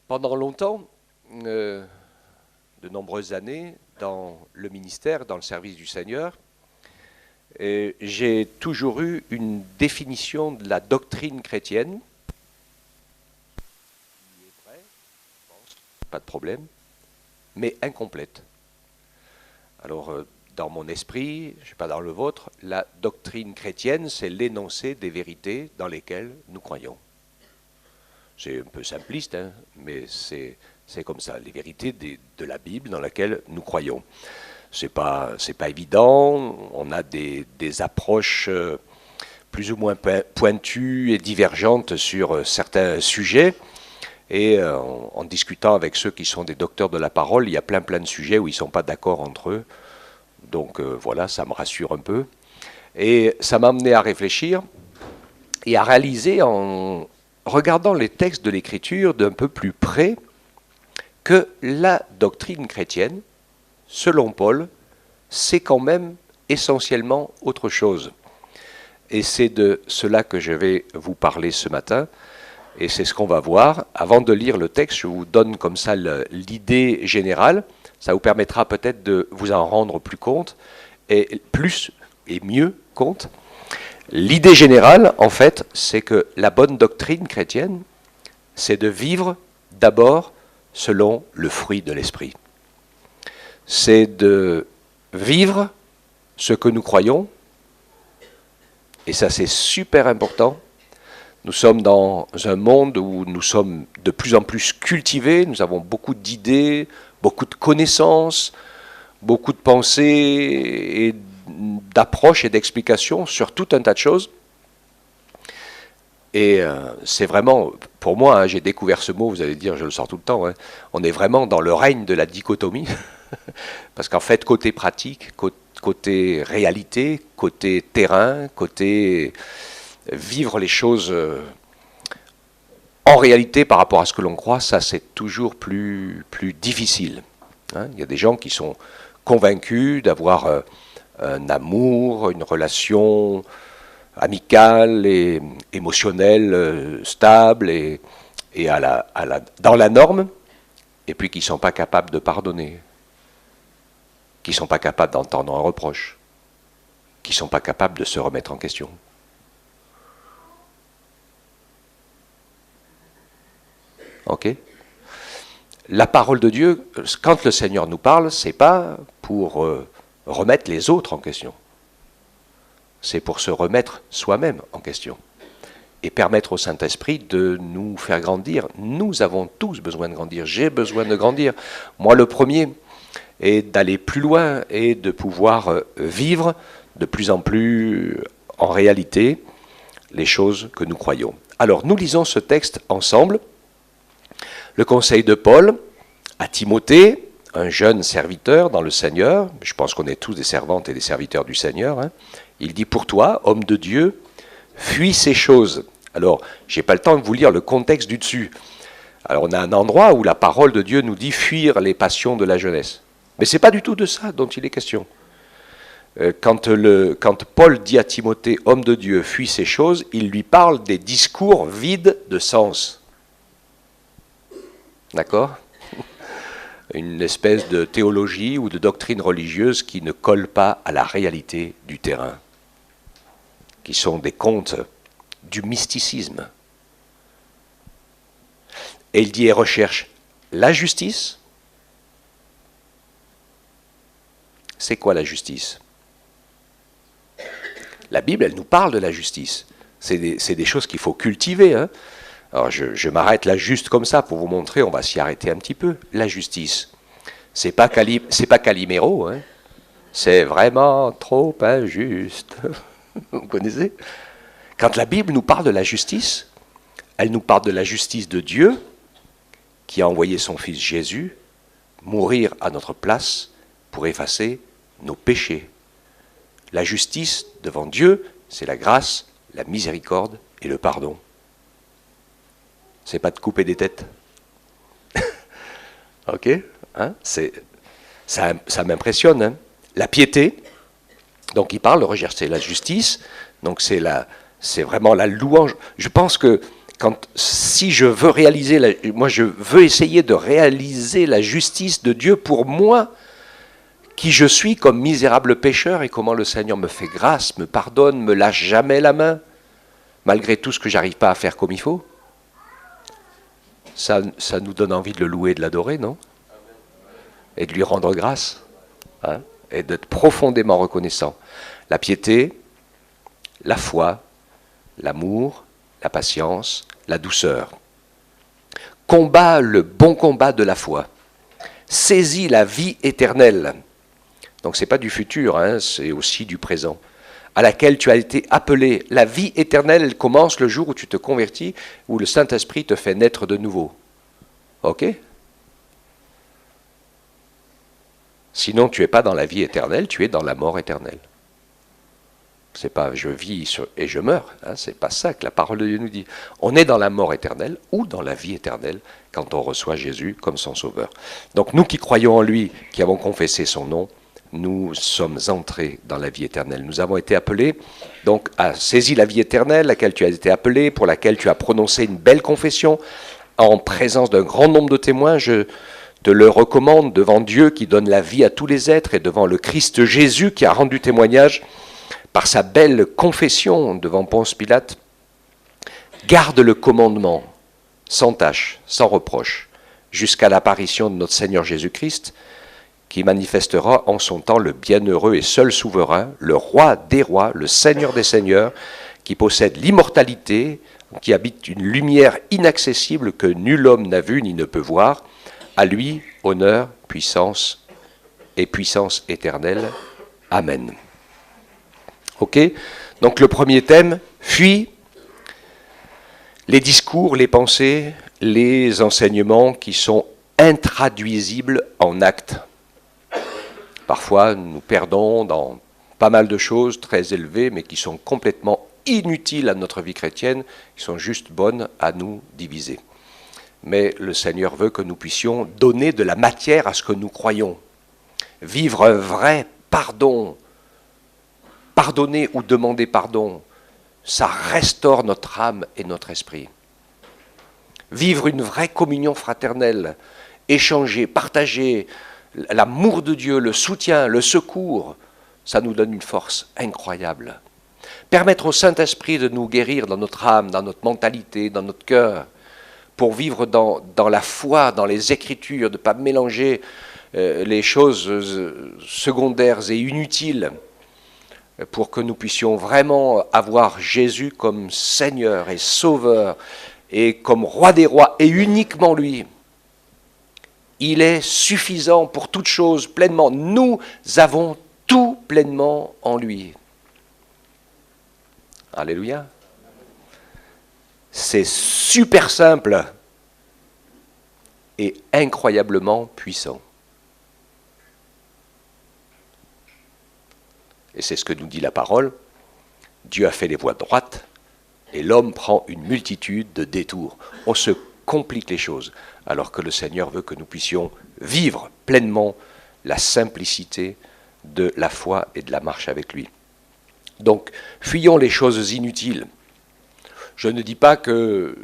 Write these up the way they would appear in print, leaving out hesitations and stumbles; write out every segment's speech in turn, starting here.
Pendant longtemps, de nombreuses années, dans le ministère, dans le service du Seigneur, j'ai toujours eu une définition de la doctrine chrétienne, qui est vraie, je pense, pas de problème, mais incomplète. Alors, dans mon esprit, je ne sais pas dans le vôtre, la doctrine chrétienne, c'est l'énoncé des vérités dans lesquelles nous croyons. C'est un peu simpliste, hein, mais c'est comme ça, les vérités de la Bible dans laquelle nous croyons. C'est pas évident, on a des approches plus ou moins pointues et divergentes sur certains sujets, et en discutant avec ceux qui sont des docteurs de la parole, il y a plein de sujets où ils ne sont pas d'accord entre eux, donc voilà, ça me rassure un peu. Et ça m'a amené à réfléchir et à réaliser en regardant les textes de l'Écriture d'un peu plus près que la doctrine chrétienne, selon Paul, c'est quand même essentiellement autre chose. Et c'est de cela que je vais vous parler ce matin, et c'est ce qu'on va voir. Avant de lire le texte, je vous donne comme ça l'idée générale, ça vous permettra peut-être de vous en rendre plus compte, et plus et mieux compte. L'idée générale, en fait, c'est que la bonne doctrine chrétienne, c'est de vivre d'abord selon le fruit de l'esprit. C'est de vivre ce que nous croyons, et ça c'est super important. Nous sommes dans un monde où nous sommes de plus en plus cultivés, nous avons beaucoup d'idées, beaucoup de connaissances, beaucoup de pensées et d'approches et d'explications sur tout un tas de choses. Et c'est vraiment, pour moi, hein, j'ai découvert ce mot, vous allez dire, je le sors tout le temps, hein, on est vraiment dans le règne de la dichotomie, parce qu'en fait, côté pratique, côté réalité, côté terrain, côté vivre les choses en réalité par rapport à ce que l'on croit, ça c'est toujours plus difficile. Hein. Il y a des gens qui sont convaincus d'avoir un amour, une relation amicale et émotionnelle stable et dans la norme, et puis qui ne sont pas capables de pardonner, qui ne sont pas capables d'entendre un reproche, qui ne sont pas capables de se remettre en question. Ok ? La parole de Dieu, quand le Seigneur nous parle, ce n'est pas pour remettre les autres en question. C'est pour se remettre soi-même en question et permettre au Saint-Esprit de nous faire grandir. Nous avons tous besoin de grandir. J'ai besoin de grandir. Moi, le premier, et d'aller plus loin et de pouvoir vivre de plus en plus en réalité les choses que nous croyons. Alors, nous lisons ce texte ensemble. Le conseil de Paul à Timothée, un jeune serviteur dans le Seigneur, je pense qu'on est tous des servantes et des serviteurs du Seigneur, hein. Il dit, pour toi, homme de Dieu, fuis ces choses. Alors, je n'ai pas le temps de vous lire le contexte du dessus. Alors, on a un endroit où la parole de Dieu nous dit fuir les passions de la jeunesse. Mais ce n'est pas du tout de ça dont il est question. Quand Paul dit à Timothée, homme de Dieu, fuis ces choses, il lui parle des discours vides de sens. D'accord ? Une espèce de théologie ou de doctrine religieuse qui ne colle pas à la réalité du terrain, qui sont des contes du mysticisme. Et il dit et recherche la justice. C'est quoi la justice ? La Bible, elle nous parle de la justice. C'est des choses qu'il faut cultiver. Hein. Alors je m'arrête là juste comme ça pour vous montrer, on va s'y arrêter un petit peu. La justice, c'est pas Calimero, hein. C'est vraiment trop injuste. Vous connaissez ? Quand la Bible nous parle de la justice, elle nous parle de la justice de Dieu qui a envoyé son Fils Jésus mourir à notre place pour effacer nos péchés. La justice devant Dieu, c'est la grâce, la miséricorde et le pardon. C'est pas de couper des têtes. Ok, hein, ça m'impressionne. Hein. La piété, donc il parle de rechercher la justice, donc c'est vraiment la louange. Je pense que Si je veux moi je veux essayer de réaliser la justice de Dieu pour moi, qui je suis comme misérable pécheur, et comment le Seigneur me fait grâce, me pardonne, me lâche jamais la main, malgré tout ce que j'arrive pas à faire comme il faut. Ça nous donne envie de le louer, de l'adorer, non? Et de lui rendre grâce, hein? Et d'être profondément reconnaissant. La piété, la foi, l'amour, la patience, la douceur. Combat le bon combat de la foi. Saisis la vie éternelle. Donc ce n'est pas du futur, hein, c'est aussi du présent. À laquelle tu as été appelé. La vie éternelle, elle commence le jour où tu te convertis, où le Saint-Esprit te fait naître de nouveau. Ok? Sinon, tu n'es pas dans la vie éternelle, tu es dans la mort éternelle. C'est pas je vis et je meurs, hein, c'est pas ça que la parole de Dieu nous dit. On est dans la mort éternelle ou dans la vie éternelle quand on reçoit Jésus comme son sauveur. Donc nous qui croyons en lui, qui avons confessé son nom, nous sommes entrés dans la vie éternelle. Nous avons été appelés donc à saisir la vie éternelle, laquelle tu as été appelé, pour laquelle tu as prononcé une belle confession en présence d'un grand nombre de témoins. Je te le recommande devant Dieu qui donne la vie à tous les êtres et devant le Christ Jésus qui a rendu témoignage par sa belle confession devant Ponce Pilate. Garde le commandement sans tâche, sans reproche, jusqu'à l'apparition de notre Seigneur Jésus-Christ, qui manifestera en son temps le bienheureux et seul souverain, le roi des rois, le Seigneur des seigneurs, qui possède l'immortalité, qui habite une lumière inaccessible que nul homme n'a vue ni ne peut voir. À lui, honneur, puissance et puissance éternelle. Amen. Ok ? Donc le premier thème, fuis les discours, les pensées, les enseignements qui sont intraduisibles en actes. Parfois, nous perdons dans pas mal de choses très élevées, mais qui sont complètement inutiles à notre vie chrétienne, qui sont juste bonnes à nous diviser. Mais le Seigneur veut que nous puissions donner de la matière à ce que nous croyons. Vivre un vrai pardon, pardonner ou demander pardon, ça restaure notre âme et notre esprit. Vivre une vraie communion fraternelle, échanger, partager l'amour de Dieu, le soutien, le secours, ça nous donne une force incroyable. Permettre au Saint-Esprit de nous guérir dans notre âme, dans notre mentalité, dans notre cœur, pour vivre dans la foi, dans les Écritures, de ne pas mélanger les choses secondaires et inutiles, pour que nous puissions vraiment avoir Jésus comme Seigneur et Sauveur et comme Roi des rois et uniquement lui. Il est suffisant pour toutes choses pleinement. Nous avons tout pleinement en lui. Alléluia. C'est super simple et incroyablement puissant. Et c'est ce que nous dit la parole. Dieu a fait les voies droites et l'homme prend une multitude de détours. On se complique les choses, alors que le Seigneur veut que nous puissions vivre pleinement la simplicité de la foi et de la marche avec lui. Donc, fuyons les choses inutiles. Je ne dis pas que...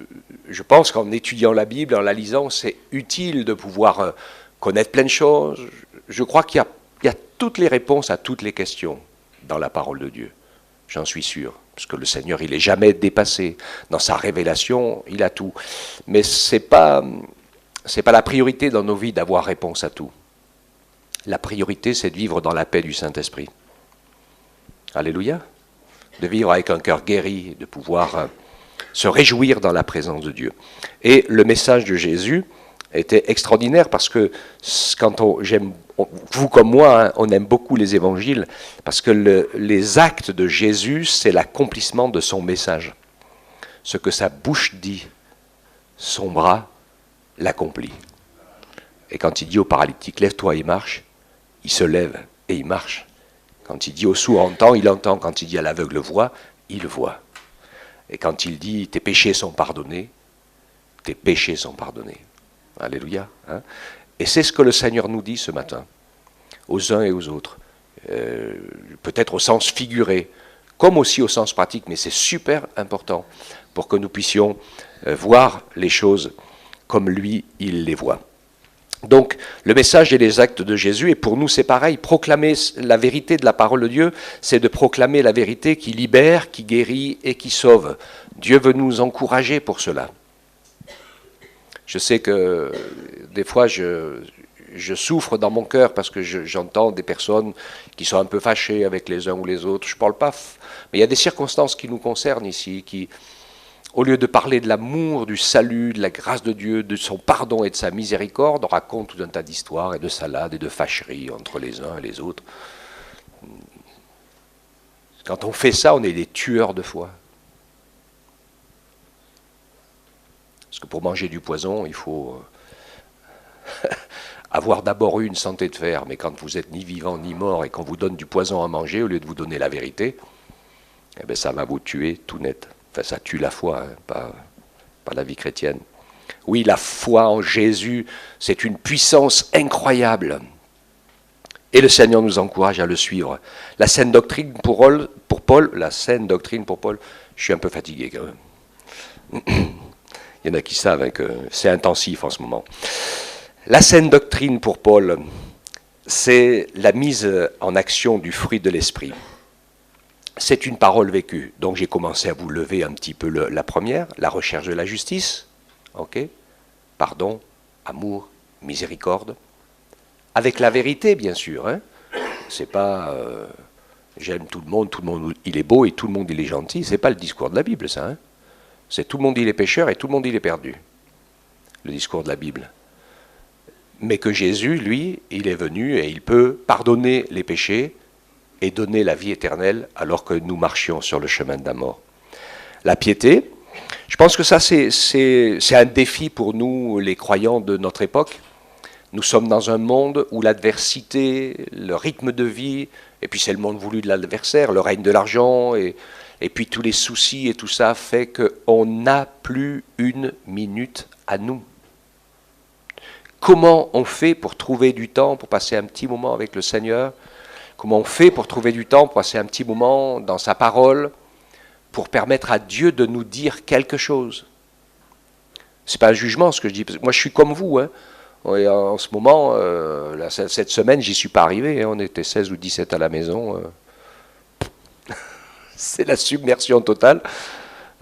Je pense qu'en étudiant la Bible, en la lisant, c'est utile de pouvoir connaître plein de choses. Je crois qu'il y a toutes les réponses à toutes les questions dans la parole de Dieu. J'en suis sûr. Parce que le Seigneur, il n'est jamais dépassé. Dans sa révélation, il a tout. Mais ce n'est pas la priorité dans nos vies d'avoir réponse à tout. La priorité, c'est de vivre dans la paix du Saint-Esprit. Alléluia. De vivre avec un cœur guéri, de pouvoir se réjouir dans la présence de Dieu. Et le message de Jésus était extraordinaire parce que vous comme moi, hein, on aime beaucoup les évangiles parce que les actes de Jésus, c'est l'accomplissement de son message. Ce que sa bouche dit, son bras l'accomplit. Et quand il dit au paralytique, lève-toi et marche, il se lève et il marche. Quand il dit au sourd, entends, il entend. Quand il dit à l'aveugle, vois, il voit. Et quand il dit, tes péchés sont pardonnés, tes péchés sont pardonnés. Alléluia. Hein? Et c'est ce que le Seigneur nous dit ce matin, aux uns et aux autres. Peut-être au sens figuré. comme aussi au sens pratique, mais c'est super important pour que nous puissions voir les choses comme lui, il les voit. Donc, le message et les actes de Jésus, et pour nous c'est pareil, proclamer la vérité de la parole de Dieu, c'est de proclamer la vérité qui libère, qui guérit et qui sauve. Dieu veut nous encourager pour cela. Je sais que des fois je souffre dans mon cœur parce que j'entends des personnes qui sont un peu fâchées avec les uns ou les autres. Je ne parle pas, mais il y a des circonstances qui nous concernent ici, qui, au lieu de parler de l'amour, du salut, de la grâce de Dieu, de son pardon et de sa miséricorde, on raconte tout un tas d'histoires et de salades et de fâcheries entre les uns et les autres. Quand on fait ça, on est des tueurs de foi. Parce que pour manger du poison, il faut avoir d'abord eu une santé de fer. Mais quand vous êtes ni vivant ni mort et qu'on vous donne du poison à manger, au lieu de vous donner la vérité, eh bien ça va vous tuer tout net. Enfin, ça tue la foi, hein, pas la vie chrétienne. Oui, la foi en Jésus, c'est une puissance incroyable. Et le Seigneur nous encourage à le suivre. La saine doctrine pour Paul, je suis un peu fatigué quand même. Il y en a qui savent hein, que c'est intensif en ce moment. La saine doctrine pour Paul, c'est la mise en action du fruit de l'esprit. C'est une parole vécue. Donc j'ai commencé à vous lever un petit peu la première, la recherche de la justice, ok, pardon, amour, miséricorde, avec la vérité bien sûr. Hein. C'est pas j'aime tout le monde il est beau et tout le monde il est gentil. C'est pas le discours de la Bible ça. Hein. C'est tout le monde il est pécheur et tout le monde il est perdu. Le discours de la Bible. Mais que Jésus, lui, il est venu et il peut pardonner les péchés et donner la vie éternelle alors que nous marchions sur le chemin de la mort. La piété, je pense que ça c'est un défi pour nous, les croyants de notre époque. Nous sommes dans un monde où l'adversité, le rythme de vie, et puis c'est le monde voulu de l'adversaire, le règne de l'argent, et puis tous les soucis et tout ça fait qu'on n'a plus une minute à nous. Comment on fait pour trouver du temps, pour passer un petit moment avec le Seigneur ? Comment on fait pour trouver du temps, pour passer un petit moment dans sa parole, pour permettre à Dieu de nous dire quelque chose ? Ce n'est pas un jugement ce que je dis. Moi je suis comme vous. Hein. Et en ce moment, cette semaine, j'y suis pas arrivé. Hein. On était 16 ou 17 à la maison. C'est la submersion totale.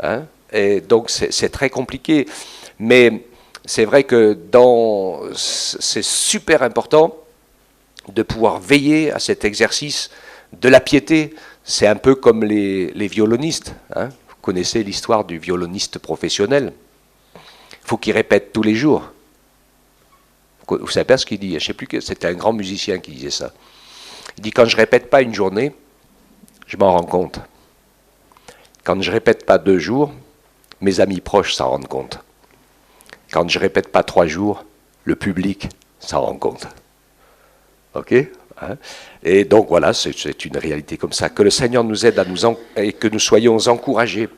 Hein. Et donc c'est très compliqué. Mais c'est vrai que c'est super important de pouvoir veiller à cet exercice de la piété. C'est un peu comme les violonistes. Hein. Vous connaissez l'histoire du violoniste professionnel. Il faut qu'il répète tous les jours. Vous savez pas ce qu'il dit. Je sais plus que c'était un grand musicien qui disait ça. Il dit quand je répète pas une journée, je m'en rends compte. Quand je répète pas 2 jours, mes amis proches s'en rendent compte. Quand je répète pas 3 jours, le public s'en rend compte. Ok, hein? Et donc voilà, c'est une réalité comme ça. Que le Seigneur nous aide et que nous soyons encouragés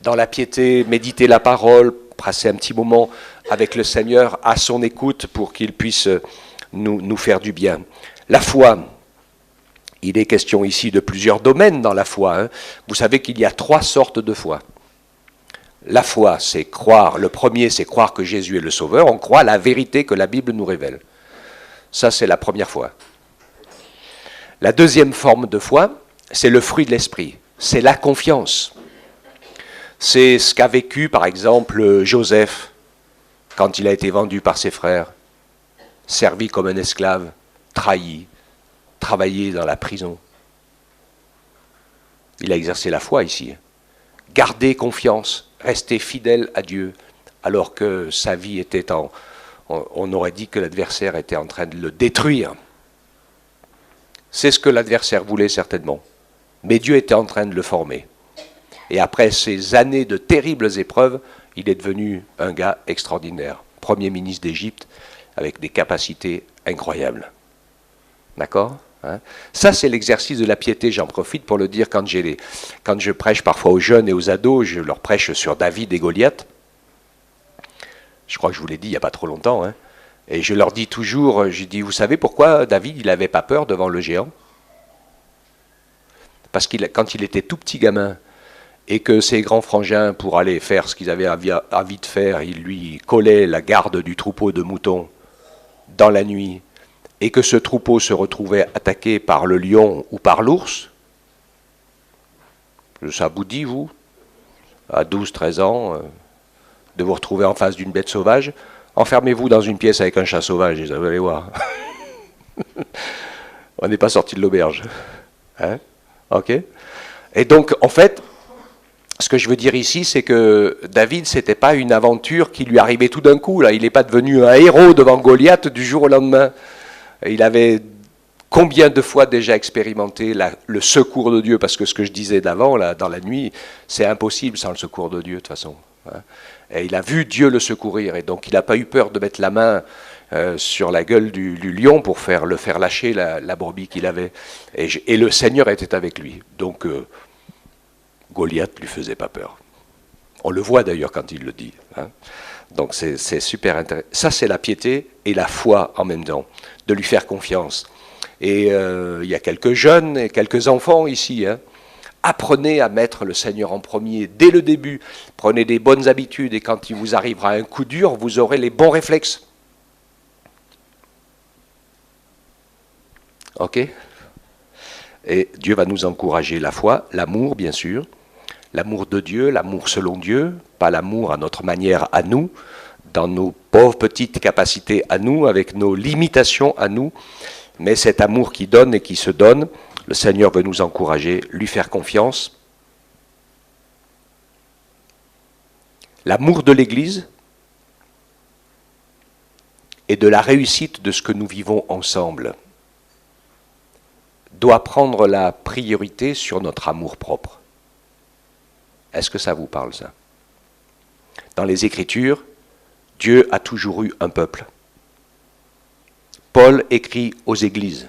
dans la piété, méditer la parole, passer un petit moment avec le Seigneur à son écoute pour qu'il puisse nous faire du bien. La foi, il est question ici de plusieurs domaines dans la foi. Hein. Vous savez qu'il y a 3 sortes de foi. La foi, c'est croire, le premier c'est croire que Jésus est le Sauveur, on croit la vérité que la Bible nous révèle. Ça c'est la première foi. La deuxième forme de foi, c'est le fruit de l'esprit, c'est la confiance. C'est ce qu'a vécu par exemple Joseph quand il a été vendu par ses frères, servi comme un esclave, trahi, travaillé dans la prison. Il a exercé la foi ici. Garder confiance, rester fidèle à Dieu, alors que sa vie était on aurait dit que l'adversaire était en train de le détruire. C'est ce que l'adversaire voulait certainement. Mais Dieu était en train de le former. Et après ces années de terribles épreuves, il est devenu un gars extraordinaire. Premier ministre d'Égypte, avec des capacités incroyables. D'accord ? Hein ? Ça, c'est l'exercice de la piété. J'en profite pour le dire quand je prêche parfois aux jeunes et aux ados, je leur prêche sur David et Goliath. Je crois que je vous l'ai dit il n'y a pas trop longtemps. Hein. Et je leur dis toujours, je dis, vous savez pourquoi David, il n'avait pas peur devant le géant ? parce que quand il était tout petit gamin, et que ses grands frangins, pour aller faire ce qu'ils avaient envie de faire, ils lui collaient la garde du troupeau de moutons dans la nuit, et que ce troupeau se retrouvait attaqué par le lion ou par l'ours, ça vous dit, vous, à 12-13 ans, de vous retrouver en face d'une bête sauvage, enfermez-vous dans une pièce avec un chat sauvage, et vous allez voir. On n'est pas sorti de l'auberge. Hein? Ok? Et donc, en fait, ce que je veux dire ici, c'est que David, c'était pas une aventure qui lui arrivait tout d'un coup. Là, il n'est pas devenu un héros devant Goliath du jour au lendemain. Il avait combien de fois déjà expérimenté le secours de Dieu, parce que ce que je disais d'avant, là, dans la nuit, c'est impossible sans le secours de Dieu, de toute façon. Hein. Et il a vu Dieu le secourir, et donc il n'a pas eu peur de mettre la main sur la gueule du lion pour le faire lâcher la brebis qu'il avait. Et le Seigneur était avec lui. Donc Goliath ne lui faisait pas peur. On le voit d'ailleurs quand il le dit. Hein. Donc c'est super intéressant. Ça, c'est la piété et la foi en même temps, de lui faire confiance. Et il y a quelques jeunes et quelques enfants ici. Hein. Apprenez à mettre le Seigneur en premier dès le début. Prenez des bonnes habitudes et quand il vous arrivera un coup dur, vous aurez les bons réflexes. Ok? Et Dieu va nous encourager la foi, l'amour bien sûr, l'amour de Dieu, l'amour selon Dieu, pas l'amour à notre manière à nous, dans nos pauvres petites capacités à nous, avec nos limitations à nous, mais cet amour qui donne et qui se donne, le Seigneur veut nous encourager, lui faire confiance. L'amour de l'Église et de la réussite de ce que nous vivons ensemble doit prendre la priorité sur notre amour propre. Est-ce que ça vous parle, ça? Dans les Écritures, Dieu a toujours eu un peuple. Paul écrit aux églises.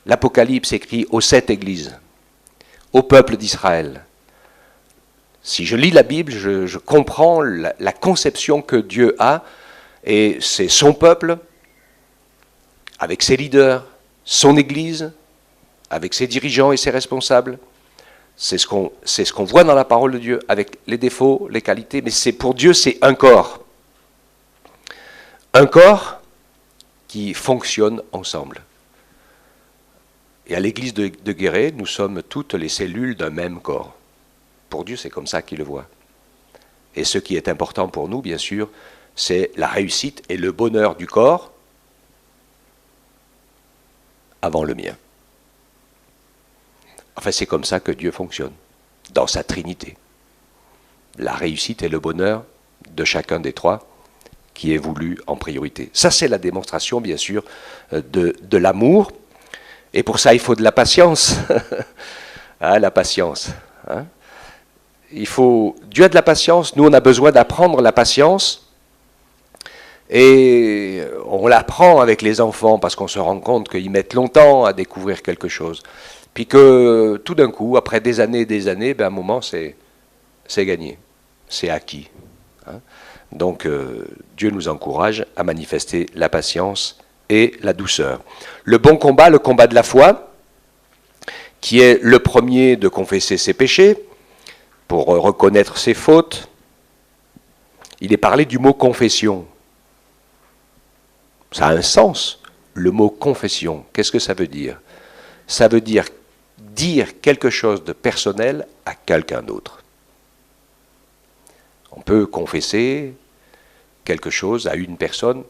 L'Apocalypse écrit aux 7 églises, au peuple d'Israël. Si je lis la Bible, je comprends la conception que Dieu a, et c'est son peuple, avec ses leaders, son Église, avec ses dirigeants et ses responsables. C'est ce qu'on voit dans la parole de Dieu, avec les défauts, les qualités, mais pour Dieu, c'est un corps. Un corps qui fonctionne ensemble. Et à l'église de Guéret, nous sommes toutes les cellules d'un même corps. Pour Dieu, c'est comme ça qu'il le voit. Et ce qui est important pour nous, bien sûr, c'est la réussite et le bonheur du corps avant le mien. Enfin, c'est comme ça que Dieu fonctionne, dans sa Trinité. La réussite et le bonheur de chacun des trois qui est voulu en priorité. Ça, c'est la démonstration, bien sûr, de l'amour. Et pour ça, il faut de la patience. Hein, la patience. Hein. Dieu a de la patience, nous, on a besoin d'apprendre la patience. Et on l'apprend avec les enfants parce qu'on se rend compte qu'ils mettent longtemps à découvrir quelque chose. Puis que tout d'un coup, après des années, à un moment, c'est gagné, c'est acquis. Hein. Donc Dieu nous encourage à manifester la patience et la douceur. Le bon combat, le combat de la foi, qui est le premier de confesser ses péchés, pour reconnaître ses fautes. Il est parlé du mot confession. Ça a un sens, le mot confession. Qu'est-ce que ça veut dire? Ça veut dire quelque chose de personnel à quelqu'un d'autre. On peut confesser quelque chose à une personne.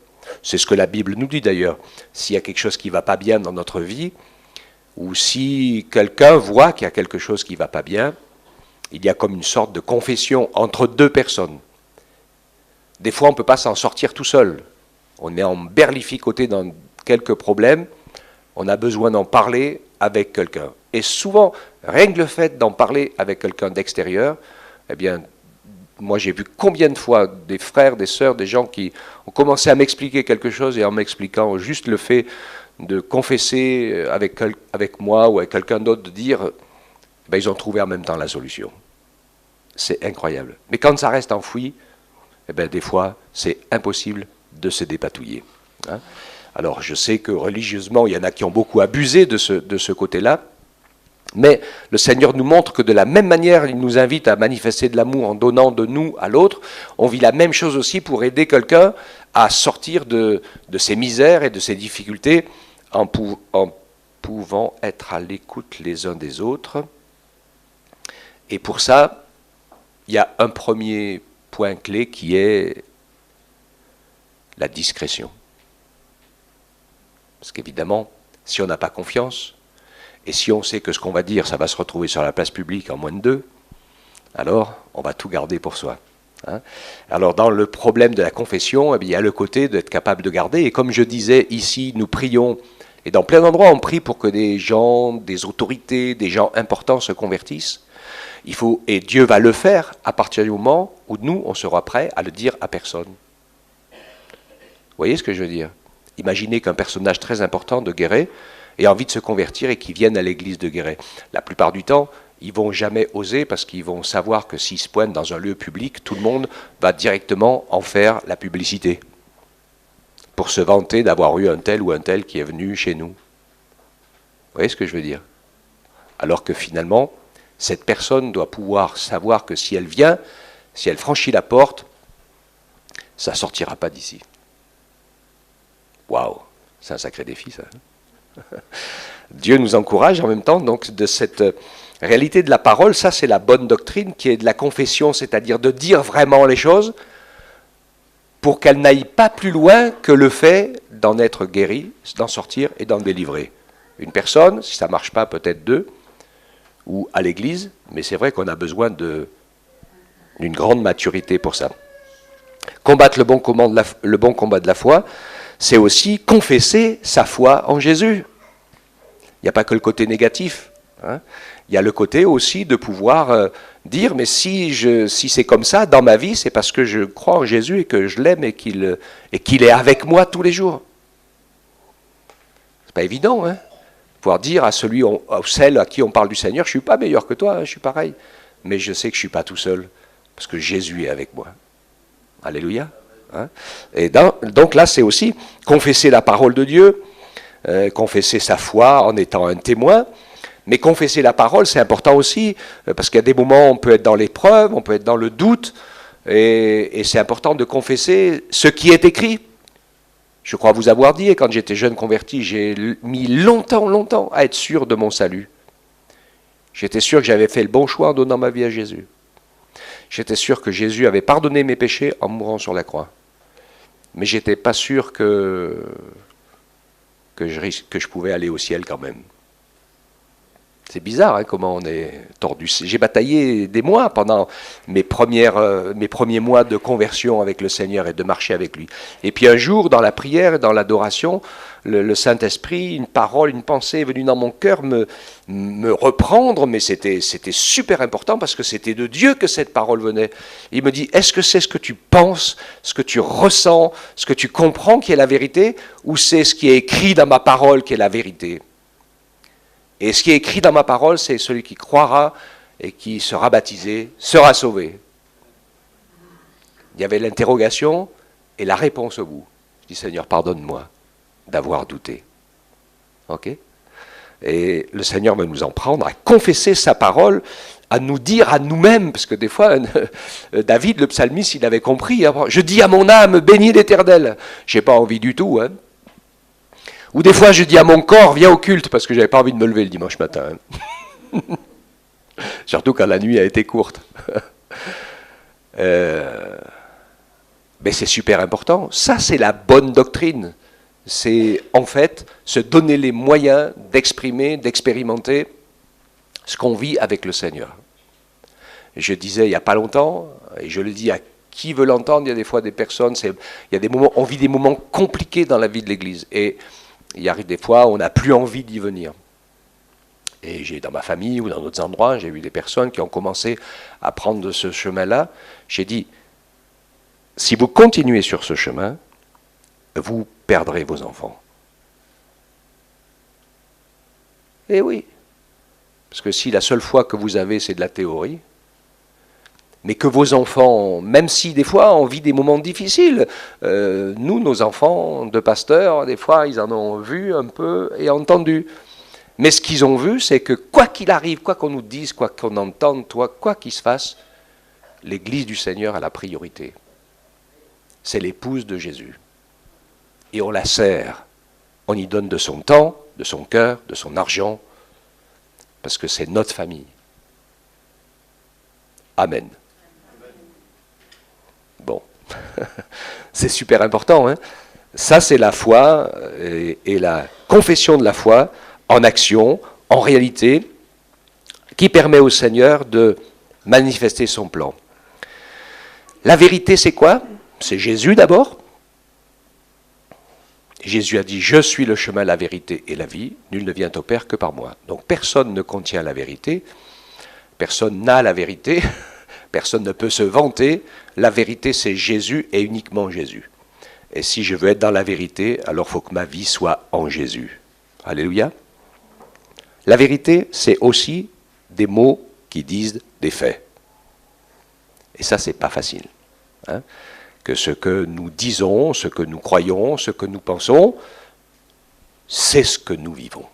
C'est ce que la Bible nous dit d'ailleurs. S'il y a quelque chose qui ne va pas bien dans notre vie, ou si quelqu'un voit qu'il y a quelque chose qui ne va pas bien, il y a comme une sorte de confession entre deux personnes. Des fois, on ne peut pas s'en sortir tout seul. On est emberlificoté dans quelques problèmes. On a besoin d'en parler avec quelqu'un. Et souvent, rien que le fait d'en parler avec quelqu'un d'extérieur, eh bien, moi j'ai vu combien de fois des frères, des sœurs, des gens qui ont commencé à m'expliquer quelque chose et en m'expliquant juste le fait de confesser avec moi ou avec quelqu'un d'autre, de dire, ben, ils ont trouvé en même temps la solution. C'est incroyable. Mais quand ça reste enfoui, eh ben, des fois, c'est impossible de se dépatouiller. Hein. Alors, je sais que religieusement, il y en a qui ont beaucoup abusé de ce côté-là, Mais le Seigneur nous montre que de la même manière, il nous invite à manifester de l'amour en donnant de nous à l'autre. On vit la même chose aussi pour aider quelqu'un à sortir de ses misères et de ses difficultés en pouvant être à l'écoute les uns des autres. Et pour ça, il y a un premier point clé qui est la discrétion. Parce qu'évidemment, si on n'a pas confiance, et si on sait que ce qu'on va dire, ça va se retrouver sur la place publique en moins de 2, alors on va tout garder pour soi. Hein. Alors dans le problème de la confession, eh bien, il y a le côté d'être capable de garder. Et comme je disais ici, nous prions, et dans plein d'endroits on prie pour que des gens, des autorités, des gens importants se convertissent. Et Dieu va le faire à partir du moment où nous, on sera prêts à le dire à personne. Vous voyez ce que je veux dire? Imaginez qu'un personnage très important de Guéret ait envie de se convertir et qu'il vienne à l'église de Guéret. La plupart du temps, ils ne vont jamais oser parce qu'ils vont savoir que s'ils se pointent dans un lieu public, tout le monde va directement en faire la publicité pour se vanter d'avoir eu un tel ou un tel qui est venu chez nous. Vous voyez ce que je veux dire? Alors que finalement, cette personne doit pouvoir savoir que si elle vient, si elle franchit la porte, ça ne sortira pas d'ici. Waouh, c'est un sacré défi ça. Dieu nous encourage en même temps donc de cette réalité de la parole. Ça c'est la bonne doctrine qui est de la confession, c'est-à-dire de dire vraiment les choses pour qu'elles n'aillent pas plus loin que le fait d'en être guéri, d'en sortir et d'en délivrer. Une personne, si ça ne marche pas, peut-être 2, ou à l'église, mais c'est vrai qu'on a besoin d'une grande maturité pour ça. Combattre le bon combat de la foi, c'est aussi confesser sa foi en Jésus. Il n'y a pas que le côté négatif. Hein. Il y a le côté aussi de pouvoir dire, mais si c'est comme ça dans ma vie, c'est parce que je crois en Jésus et que je l'aime et qu'il est avec moi tous les jours. C'est pas évident, hein. Pouvoir dire à celui ou celle à qui on parle du Seigneur, je ne suis pas meilleur que toi, hein, je suis pareil, mais je sais que je ne suis pas tout seul, parce que Jésus est avec moi. Alléluia. Hein. Et donc là, c'est aussi confesser la parole de Dieu, confesser sa foi en étant un témoin, mais confesser la parole, c'est important aussi, parce qu'il y a des moments où on peut être dans l'épreuve, on peut être dans le doute, et c'est important de confesser ce qui est écrit. Je crois vous avoir dit, et quand j'étais jeune converti, j'ai mis longtemps à être sûr de mon salut. J'étais sûr que j'avais fait le bon choix en donnant ma vie à Jésus. J'étais sûr que Jésus avait pardonné mes péchés en mourant sur la croix. Mais je n'étais pas sûr que je pouvais aller au ciel quand même. C'est bizarre hein, comment on est tordu. J'ai bataillé des mois pendant mes premiers mois de conversion avec le Seigneur et de marcher avec lui. Et puis un jour, dans la prière et dans l'adoration, le Saint-Esprit, une parole, une pensée est venue dans mon cœur me reprendre, mais c'était super important parce que c'était de Dieu que cette parole venait. Il me dit, est-ce que c'est ce que tu penses, ce que tu ressens, ce que tu comprends qui est la vérité, ou c'est ce qui est écrit dans ma parole qui est la vérité ? Et ce qui est écrit dans ma parole, c'est celui qui croira et qui sera baptisé, sera sauvé. Il y avait l'interrogation et la réponse au bout. Je dis, Seigneur, pardonne-moi d'avoir douté. Ok ? Et le Seigneur va nous en prendre à confesser sa parole, à nous dire à nous-mêmes, parce que des fois, David, le psalmiste, il avait compris, hein, je dis à mon âme, bénis l'Éternel. Je n'ai pas envie du tout, hein. Ou des fois, je dis à mon corps, viens au culte, parce que je n'avais pas envie de me lever le dimanche matin. Hein. Surtout quand la nuit a été courte. Mais c'est super important. Ça, c'est la bonne doctrine. C'est, en fait, se donner les moyens d'exprimer, d'expérimenter ce qu'on vit avec le Seigneur. Je disais il n'y a pas longtemps, et je le dis à qui veut l'entendre, il y a des fois des personnes, il y a des moments, on vit des moments compliqués dans la vie de l'Église. Et il arrive des fois, on n'a plus envie d'y venir. Et j'ai dans ma famille ou dans d'autres endroits, j'ai vu des personnes qui ont commencé à prendre ce chemin-là. J'ai dit, si vous continuez sur ce chemin, vous perdrez vos enfants. Eh oui. Parce que si la seule foi que vous avez, c'est de la théorie, mais que vos enfants, même si des fois on vit des moments difficiles, nous, nos enfants de pasteurs, des fois ils en ont vu un peu et entendu. Mais ce qu'ils ont vu, c'est que quoi qu'il arrive, quoi qu'on nous dise, quoi qu'on entende, quoi qu'il se fasse, l'Église du Seigneur a la priorité. C'est l'épouse de Jésus. Et on la sert. On y donne de son temps, de son cœur, de son argent, parce que c'est notre famille. Amen. Bon, c'est super important, hein. Ça, c'est la foi et la confession de la foi en action, en réalité, qui permet au Seigneur de manifester son plan. La vérité, c'est quoi? C'est Jésus d'abord. Jésus a dit « Je suis le chemin, la vérité et la vie. Nul ne vient au Père que par moi. » Donc personne ne contient la vérité, personne n'a la vérité, personne ne peut se vanter. La vérité, c'est Jésus et uniquement Jésus. Et si je veux être dans la vérité, alors il faut que ma vie soit en Jésus. Alléluia. La vérité, c'est aussi des mots qui disent des faits. Et ça, c'est pas facile. Hein, que ce que nous disons, ce que nous croyons, ce que nous pensons, c'est ce que nous vivons.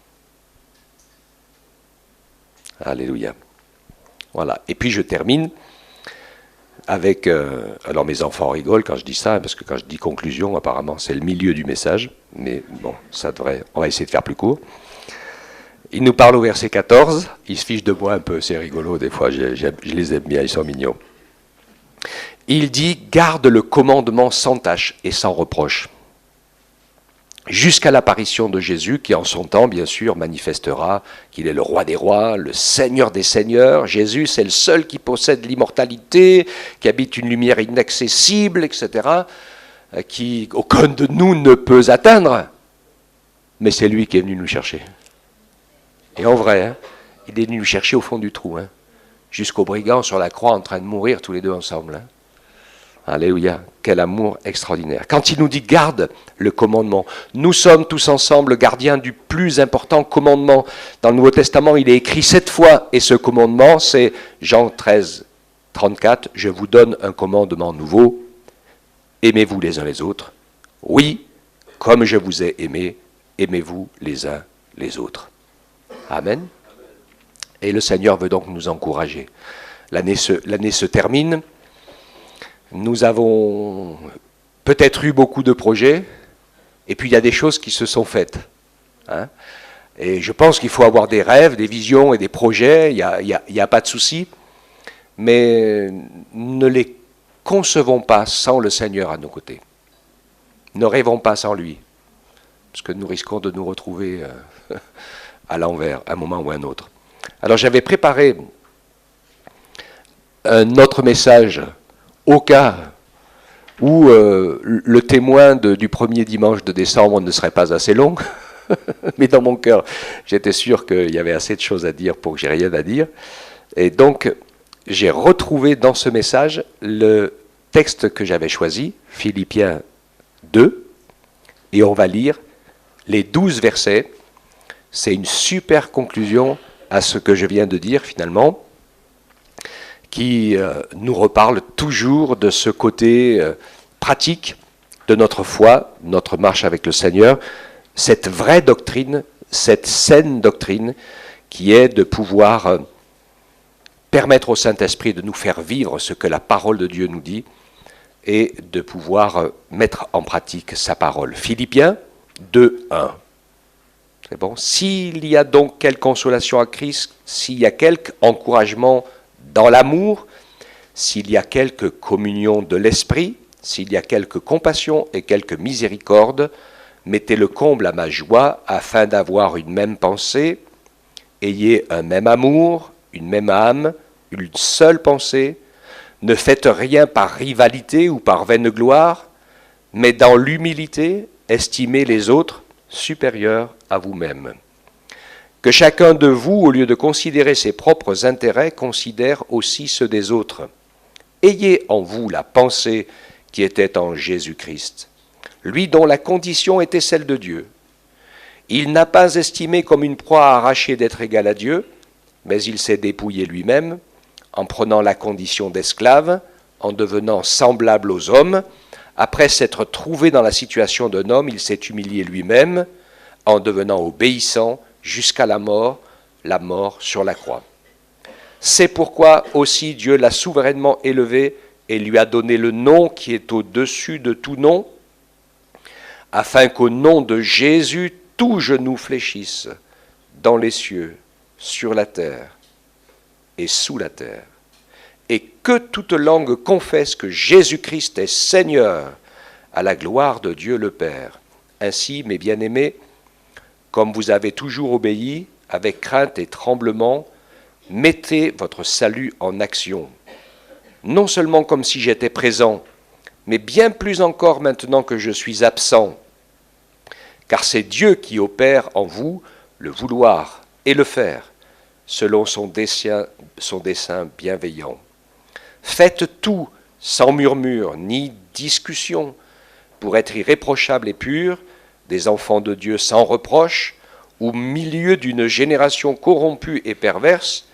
Alléluia. Voilà. Et puis je termine avec... alors mes enfants rigolent quand je dis ça, parce que quand je dis conclusion, apparemment c'est le milieu du message, mais bon, ça devrait... On va essayer de faire plus court. Il nous parle au verset 14, il se fiche de moi un peu, c'est rigolo des fois, je les aime bien, ils sont mignons. Il dit « Garde le commandement sans tache et sans reproche, jusqu'à l'apparition de Jésus, qui en son temps, bien sûr, manifestera qu'il est le roi des rois, le Seigneur des seigneurs. Jésus, c'est le seul qui possède l'immortalité, qui habite une lumière inaccessible, etc., qui aucun de nous ne peut atteindre. Mais c'est lui qui est venu nous chercher. Et en vrai, hein, il est venu nous chercher au fond du trou, hein, jusqu'aux brigands sur la croix en train de mourir tous les deux ensemble. Hein. Alléluia, quel amour extraordinaire. Quand il nous dit « garde le commandement », nous sommes tous ensemble gardiens du plus important commandement. Dans le Nouveau Testament, il est écrit 7 fois, et ce commandement, c'est Jean 13, 34, « Je vous donne un commandement nouveau, aimez-vous les uns les autres. Oui, comme je vous ai aimé, aimez-vous les uns les autres. » Amen. Et le Seigneur veut donc nous encourager. L'année se termine. Nous avons peut-être eu beaucoup de projets, et puis il y a des choses qui se sont faites. Hein. Et je pense qu'il faut avoir des rêves, des visions et des projets, il n'y a pas de souci, mais ne les concevons pas sans le Seigneur à nos côtés. Ne rêvons pas sans lui, parce que nous risquons de nous retrouver à l'envers, à un moment ou à un autre. Alors j'avais préparé un autre message au cas où le témoin du premier dimanche de décembre ne serait pas assez long, mais dans mon cœur, j'étais sûr qu'il y avait assez de choses à dire pour que j'ai rien à dire. Et donc, j'ai retrouvé dans ce message le texte que j'avais choisi, Philippiens 2, et on va lire les 12 versets. C'est une super conclusion à ce que je viens de dire finalement, qui nous reparle toujours de ce côté pratique de notre foi, notre marche avec le Seigneur, cette vraie doctrine, cette saine doctrine qui est de pouvoir permettre au Saint-Esprit de nous faire vivre ce que la parole de Dieu nous dit et de pouvoir mettre en pratique sa parole. Philippiens 2, 1. C'est bon. S'il y a donc quelque consolation à Christ, s'il y a quelque encouragement dans l'amour, s'il y a quelque communion de l'esprit, s'il y a quelque compassion et quelque miséricorde, mettez le comble à ma joie afin d'avoir une même pensée, ayez un même amour, une même âme, une seule pensée, ne faites rien par rivalité ou par vaine gloire, mais dans l'humilité, estimez les autres supérieurs à vous-même. Que chacun de vous, au lieu de considérer ses propres intérêts, considère aussi ceux des autres. Ayez en vous la pensée qui était en Jésus-Christ, lui dont la condition était celle de Dieu. Il n'a pas estimé comme une proie à arracher d'être égal à Dieu, mais il s'est dépouillé lui-même, en prenant la condition d'esclave, en devenant semblable aux hommes. Après s'être trouvé dans la situation d'un homme, il s'est humilié lui-même, en devenant obéissant jusqu'à la mort sur la croix. C'est pourquoi aussi Dieu l'a souverainement élevé et lui a donné le nom qui est au-dessus de tout nom, afin qu'au nom de Jésus, tout genou fléchisse dans les cieux, sur la terre et sous la terre, et que toute langue confesse que Jésus-Christ est Seigneur, à la gloire de Dieu le Père. Ainsi, mes bien-aimés, comme vous avez toujours obéi, avec crainte et tremblement, mettez votre salut en action, non seulement comme si j'étais présent, mais bien plus encore maintenant que je suis absent, car c'est Dieu qui opère en vous le vouloir et le faire, selon son dessein bienveillant. Faites tout sans murmure ni discussion, pour être irréprochables et purs, des enfants de Dieu sans reproche, au milieu d'une génération corrompue et perverse,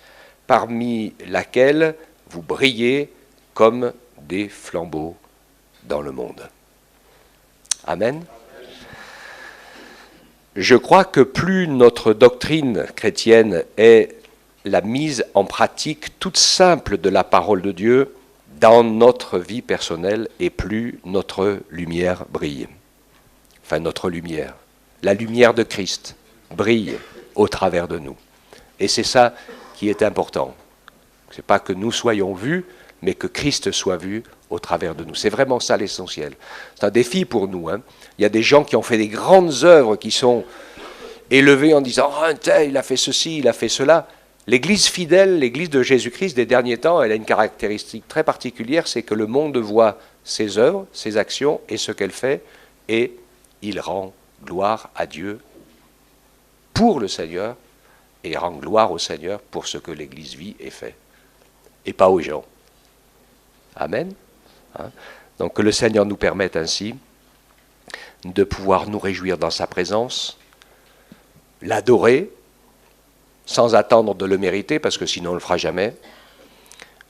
parmi laquelle vous brillez comme des flambeaux dans le monde. Amen. Je crois que plus notre doctrine chrétienne est la mise en pratique toute simple de la parole de Dieu dans notre vie personnelle, et plus notre lumière brille. Enfin, notre lumière, la lumière de Christ brille au travers de nous. Et c'est ça qui est important. Ce n'est pas que nous soyons vus, mais que Christ soit vu au travers de nous. C'est vraiment ça l'essentiel. C'est un défi pour nous. Il y a des gens qui ont fait des grandes œuvres, qui sont élevés en disant « Oh, un tel, il a fait ceci, il a fait cela ». L'Église fidèle, l'Église de Jésus-Christ des derniers temps, elle a une caractéristique très particulière, c'est que le monde voit ses œuvres, ses actions et ce qu'elle fait, et il rend gloire à Dieu pour le Seigneur, et rend gloire au Seigneur pour ce que l'Église vit et fait, et pas aux gens. Amen. Donc que le Seigneur nous permette ainsi de pouvoir nous réjouir dans sa présence, l'adorer, sans attendre de le mériter, parce que sinon on ne le fera jamais,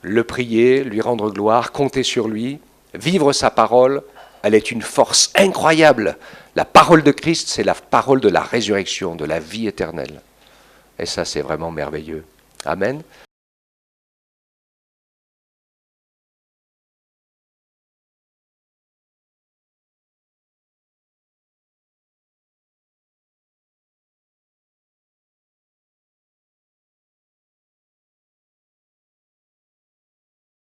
le prier, lui rendre gloire, compter sur lui, vivre sa parole, elle est une force incroyable. La parole de Christ, c'est la parole de la résurrection, de la vie éternelle. Et ça, c'est vraiment merveilleux. Amen.